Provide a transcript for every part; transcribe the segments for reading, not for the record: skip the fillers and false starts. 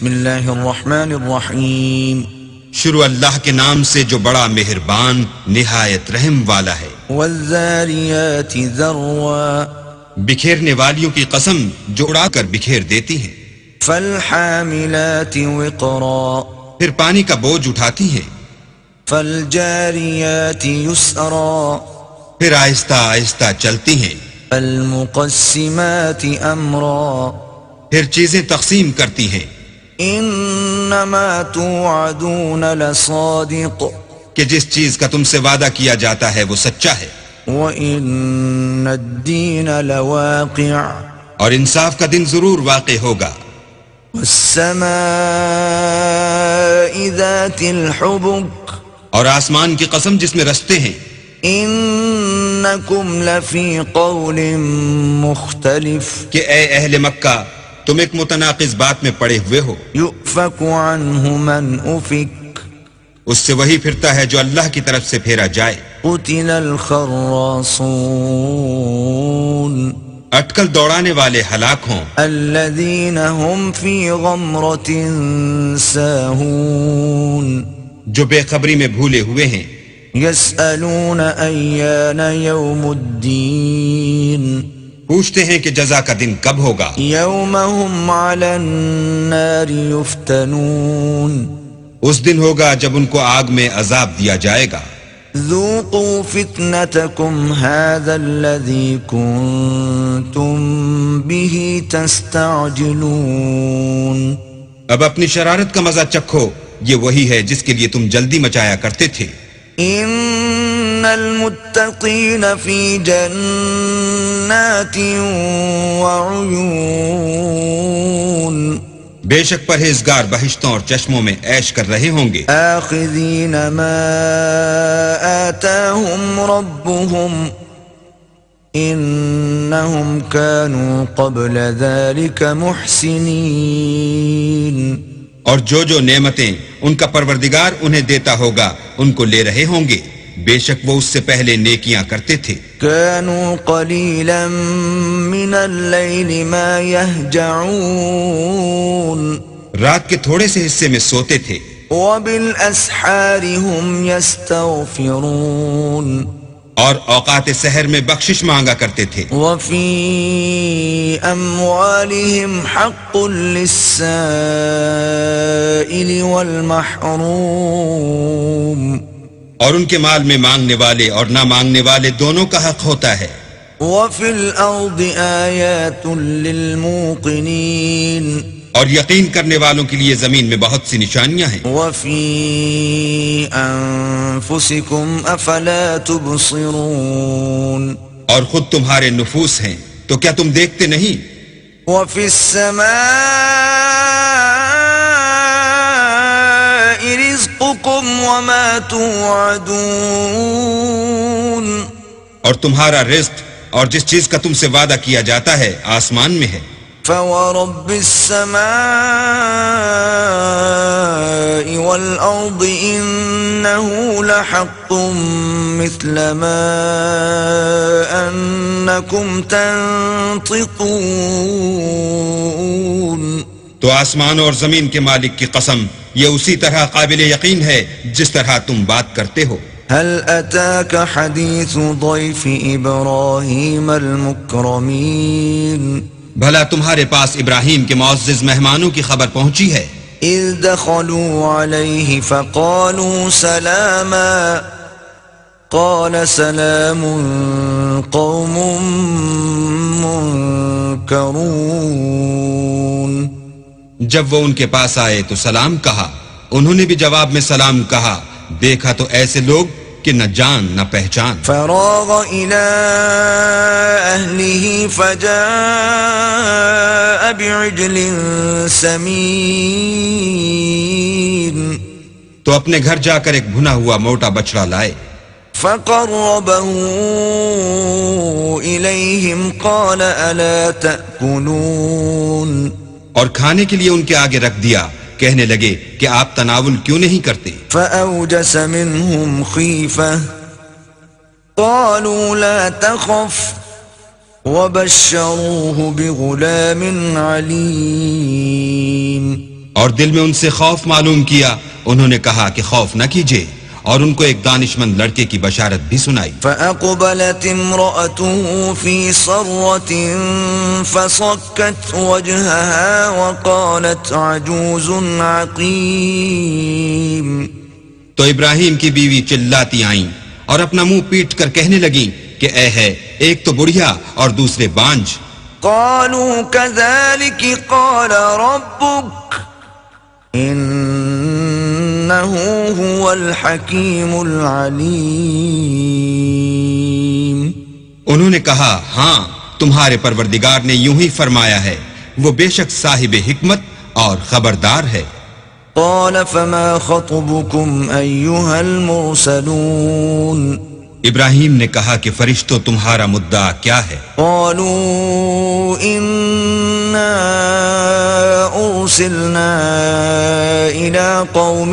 بسم اللہ الرحمن الرحیم شروع اللہ کے نام سے جو بڑا مہربان نہایت رحم والا ہے۔ والذاریات ذروا بکھیرنے والیوں کی قسم جو اڑا کر بکھیر دیتی ہیں۔ فالحاملات وقرا پھر پانی کا بوجھ اٹھاتی ہیں۔ فالجاریات یسرا پھر آہستہ آہستہ چلتی ہیں۔ فالمقسمات امرا پھر چیزیں تقسیم کرتی ہیں۔ انما توعدون لصادق کہ جس چیز کا تم سے وعدہ کیا جاتا ہے وہ سچا ہے، وَإِنَّ الدِّينَ لَوَاقِعٌ اور انصاف کا دن ضرور واقع ہوگا۔ وَالسَّمَاءِ ذَاتِ الْحُبُكِ اور آسمان کی قسم جس میں رستے ہیں۔ إِنَّكُمْ لَفِي قَوْلٍ مُخْتَلِفٍ کہ اے اہل مکہ تم ایک متناقض بات میں پڑے ہوئے ہو۔ يُؤْفَكُ عَنْهُ مَنْ أُفِكَ اس سے وہی پھرتا ہے جو اللہ کی طرف سے پھیرا جائے۔ قُتِلَ الْخَرَّاصُونَ اٹکل دوڑانے والے ہلاک ہوں۔ الَّذِينَ هُمْ فِي غَمْرَةٍ سَاهُونَ جو بے خبری میں بھولے ہوئے ہیں۔ يَسْأَلُونَ أَيَّانَ يَوْمُ الدِّينِ پوچھتے ہیں کہ جزا کا دن کب ہوگا۔ يَوْمَ هُمْ عَلَى النَّارِ يُفْتَنُونَ اس دن ہوگا جب ان کو آگ میں عذاب دیا جائے گا۔ ذُوقُوا فِتْنَتَكُمْ هَذَا الَّذِي كُنْتُمْ بِهِ تَسْتَعْجِلُونَ اب اپنی شرارت کا مزہ چکھو، یہ وہی ہے جس کے لیے تم جلدی مچایا کرتے تھے۔ إِنَّ الْمُتَّقِينَ فِي جَنَّاتٍ وَعُيُونٍ بے شک پرہیزگار بہشتوں اور چشموں میں عیش کر رہے ہوں گے۔ آخذین ما آتاہم ربهم انہم کانوا قبل ذلك محسنین اور جو نعمتیں ان کا پروردگار انہیں دیتا ہوگا ان کو لے رہے ہوں گے، بے شک وہ اس سے پہلے نیکیاں کرتے تھے۔ كانوا قليلا من الليل ما يهجعون رات کے تھوڑے سے حصے میں سوتے تھے۔ وبالاسحار هم يستغفرون اور اوقات سحر میں بخشش مانگا کرتے تھے۔ وفي اموالهم حق للسائل والمحروم اور ان کے مال میں مانگنے والے اور نہ مانگنے والے دونوں کا حق ہوتا ہے۔ وفي الارض آیات للموقنین اور یقین کرنے والوں کے لیے زمین میں بہت سی نشانیاں ہیں۔ وفي انفسکم افلا تبصرون اور خود تمہارے نفوس ہیں تو کیا تم دیکھتے نہیں؟ وفي السماء رزقكم وما توعدون اور تمہارا رزق اور جس چیز کا تم سے وعدہ کیا جاتا ہے آسمان میں ہے۔ فورب السماء والأرض إنه لحق مثل ما أنكم تنطقون تو آسمان اور زمین کے مالک کی قسم یہ اسی طرح قابل یقین ہے جس طرح تم بات کرتے ہو۔ هل أتاك حديث ضيف إبراهيم المكرمين بھلا تمہارے پاس ابراہیم کے معزز مہمانوں کی خبر پہنچی ہے؟ اذ دخلوا عليه فقالوا سلاما قال سلام قوم منكرون جب وہ ان کے پاس آئے تو سلام کہا، انہوں نے بھی جواب میں سلام کہا، دیکھا تو ایسے لوگ کہ نہ جان نہ پہچان۔ فراغ إلى أهله فجاء بعجل سمين تو اپنے گھر جا کر ایک بھنا ہوا موٹا بچڑا لائے۔ فقربه إليهم قال ألا تأكلون اور کھانے کے لیے ان کے آگے رکھ دیا، کہنے لگے کہ آپ تناول کیوں نہیں کرتے؟ فأوجس منهم خيفة قالوا لا تخف وبشروه بغلام عليم اور دل میں ان سے خوف معلوم کیا، انہوں نے کہا کہ خوف نہ کیجیے، اور ان کو ایک دانشمند لڑکے کی بشارت بھی سنائی۔ فأقبلت امرأته في صرة فصكت وجهها وقالت عجوز عقيم۔ تو ابراہیم کی بیوی چلاتی آئیں اور اپنا منہ پیٹ کر کہنے لگیں کہ اے ہے، ایک تو بڑھیا اور دوسرے بانج۔ قالوا كذلك قال ربك إنه هو الحكيم العليم۔ انہوں نے کہا ہاں، تمہارے پروردگار نے یوں ہی فرمایا ہے، وہ بے شک صاحب حکمت اور خبردار ہے۔ قال فما خطبكم أيها المرسلون؟ ابراہیم نے کہا کہ فرشتوں تمہارا مدعا کیا ہے؟ قالوا إنا أرسلنا إلى قوم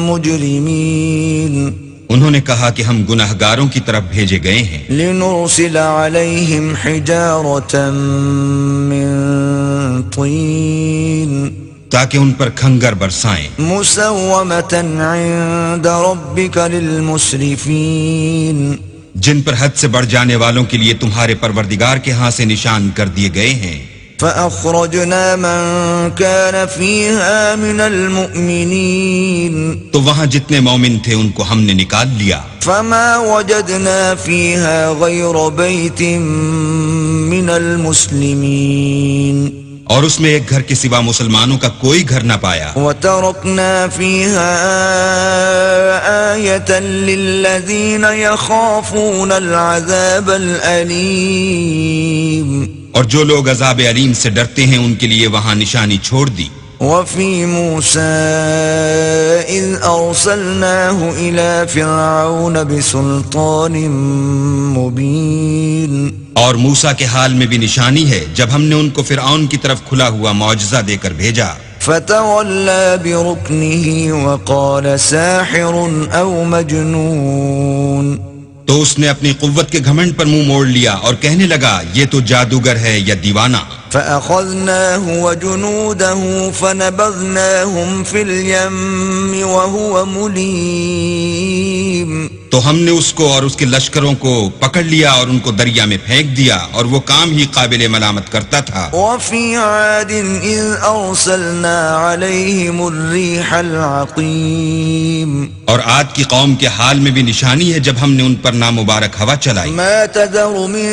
مجرمين۔ انہوں نے کہا کہ ہم گناہگاروں کی طرف بھیجے گئے ہیں، لنرسل عليهم حجارة من طين تاکہ ان پر کھنگر برسائیں، مسومة عند ربك للمسرفين، جن پر حد سے بڑھ جانے والوں کے لیے تمہارے پروردگار کے ہاں سے نشان کر دیے گئے ہیں۔ فأخرجنا من كان فيها من المؤمنين، تو وہاں جتنے مومن تھے ان کو ہم نے نکال لیا، فما وجدنا فيها غير بيت من المسلمين، اور اس میں ایک گھر کے سوا مسلمانوں کا کوئی گھر نہ پایا۔ وتركنا فيها آية للذين يخافون العذاب الأليم، اور جو لوگ عذاب علیم سے ڈرتے ہیں ان کے لیے وہاں نشانی چھوڑ دی۔ وفي موسى إذ أرسلناه إلى فرعون بسلطان مبين، اور موسیٰ کے حال میں بھی نشانی ہے جب ہم نے ان کو فرعون کی طرف کھلا ہوا معجزہ دے کر بھیجا۔ فتولى بركنه وقال ساحر أو مجنون، تو اس نے اپنی قوت کے گھمنڈ پر منہ موڑ لیا اور کہنے لگا یہ تو جادوگر ہے یا دیوانہ۔ فأخذناه وجنوده فنبذناهم في اليم وهو مليم، تو ہم نے اس کو اور اس کے لشکروں کو پکڑ لیا اور ان کو دریا میں پھینک دیا، اور وہ کام ہی قابل ملامت کرتا تھا۔ وفي عاد إذ أرسلنا عليهم الريح العقيم، اور عاد کی قوم کے حال میں بھی نشانی ہے جب ہم نے ان پر نامبارک ہوا چلائی۔ ما تذر من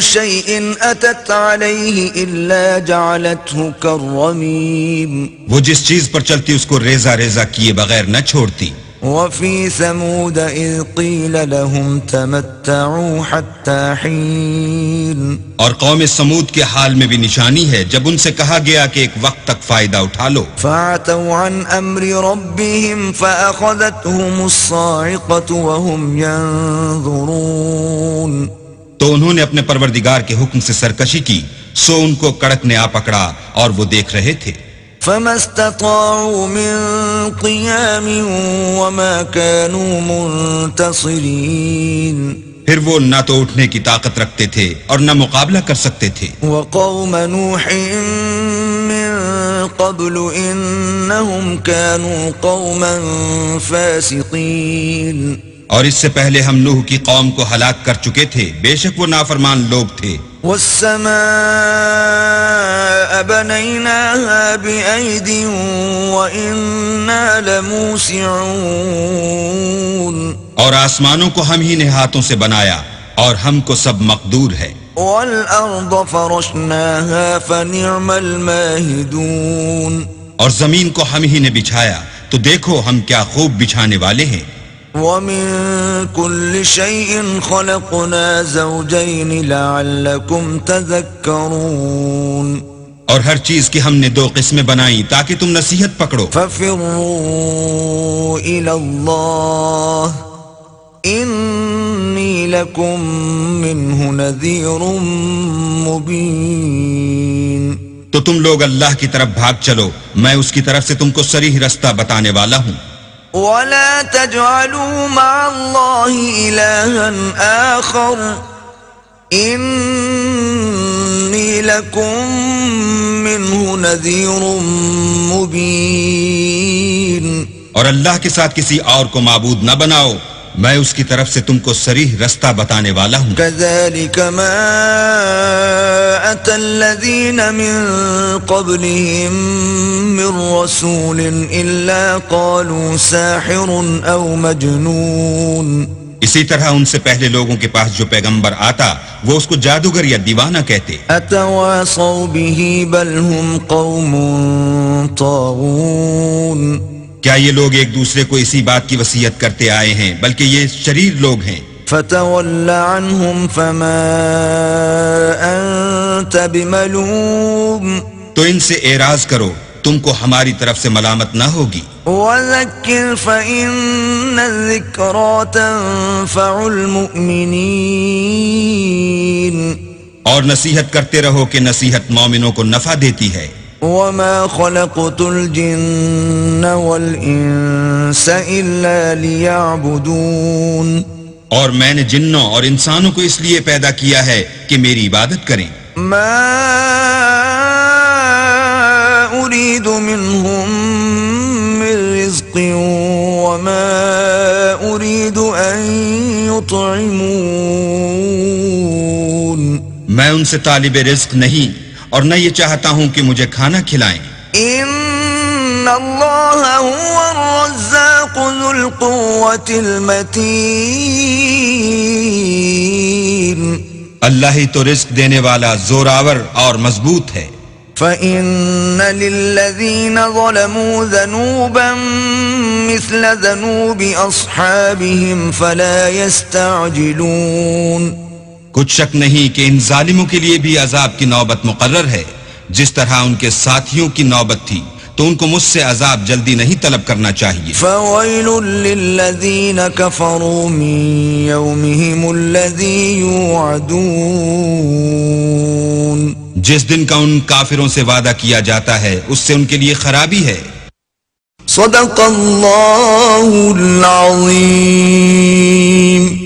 شيء أتت عليه إلا جعلته كالرميم، وہ جس چیز پر چلتی اس کو ریزہ ریزہ کیے بغیر نہ چھوڑتی۔ وفي ثمود إذ قيل لهم تمتعوا حتى حين، اور قوم سمود کے حال میں بھی نشانی ہے جب ان سے کہا گیا کہ ایک وقت تک فائدہ اٹھا لو۔ فعتوا عن أمر ربهم فأخذتهم الصاعقة وهم ينظرون، تو انہوں نے اپنے پروردگار کے حکم سے سرکشی کی، سو ان کو کڑک نے آ پکڑا اور وہ دیکھ رہے تھے۔ فما استطاعوا من قيام وما كانوا منتصرين، پھر وہ نہ تو اٹھنے کی طاقت رکھتے تھے اور نہ مقابلہ کر سکتے تھے۔ وقوم نوح من قبل إنهم كانوا قوما فاسقين، اور اس سے پہلے ہم نوح کی قوم کو ہلاک کر چکے تھے، بے شک وہ نافرمان لوگ تھے۔ والسماء بنيناها بأيد وإنا لموسعون، اور آسمانوں کو ہم ہی نے ہاتھوں سے بنایا اور ہم کو سب مقدور ہے۔ والأرض فرشناها فنعم الماهدون، اور زمین کو ہم ہی نے بچھایا تو دیکھو ہم کیا خوب بچھانے والے ہیں۔ ومن كل شيء خلقنا زوجين لعلكم تذكرون، اور ہر چیز کی ہم نے دو قسمیں بنائیں تاکہ تم نصیحت پکڑو۔ ففروا إلى الله إني لكم منه نذير مبين، تو تم لوگ اللہ کی طرف بھاگ چلو، میں اس کی طرف سے تم کو صریح رستہ بتانے والا ہوں۔ ولا تجعلوا مع الله إلها آخر إني لكم منه نذير مبين۔ اور اللہ کے ساتھ کسی اور کو معبود نہ بناؤ، میں اس کی طرف سے تم کو صریح رستہ بتانے والا ہوں۔ كذلك ما أتى الذين من قبلهم من رسول إلا قالوا ساحر أو مجنون۔ اسی طرح ان سے پہلے لوگوں کے پاس جو پیغمبر آتا وہ اس کو جادوگر یا دیوانہ کہتے۔ أتواصوا به بل هم قوم طاغون۔ کیا یہ لوگ ایک دوسرے کو اسی بات کی وصیت کرتے آئے ہیں، بلکہ یہ شریر لوگ ہیں۔ فتول عنهم فما أنت بملوم۔ تو ان سے اعراض کرو، تم کو ہماری طرف سے ملامت نہ ہوگی۔ وذكر فإن الذكرى تنفع المؤمنين۔ اور نصیحت کرتے رہو کہ نصیحت مومنوں کو نفع دیتی ہے۔ وما خلقت الجن والإنس إلا ليعبدون۔ اور میں نے جنوں اور انسانوں کو اس لیے پیدا کیا ہے کہ میری عبادت کریں۔ ما أريد منهم من رزق وما أريد أن يطعمون۔ میں ان سے طالب رزق نہیں اور نہ یہ چاہتا ہوں کہ مجھے کھانا کھلائیں۔ ان اللہ هو الرزاق ذو القوة المتین۔ اللہ ہی تو رزق دینے والا زوراور اور مضبوط ہے۔ فإن للذین ظلموا ذنوبا مثل ذنوب اصحابهم فلا يستعجلون۔ کچھ شک نہیں کہ ان ظالموں کے لیے بھی عذاب کی نوبت مقرر ہے، جس طرح ان کے ساتھیوں کی نوبت تھی، تو ان کو مجھ سے عذاب جلدی نہیں طلب کرنا چاہیے۔ فویل للذین کفروا من یومہم الذی یوعدون۔ جس دن کا ان کافروں سے وعدہ کیا جاتا ہے اس سے ان کے لیے خرابی ہے۔ صدق اللہ العظیم۔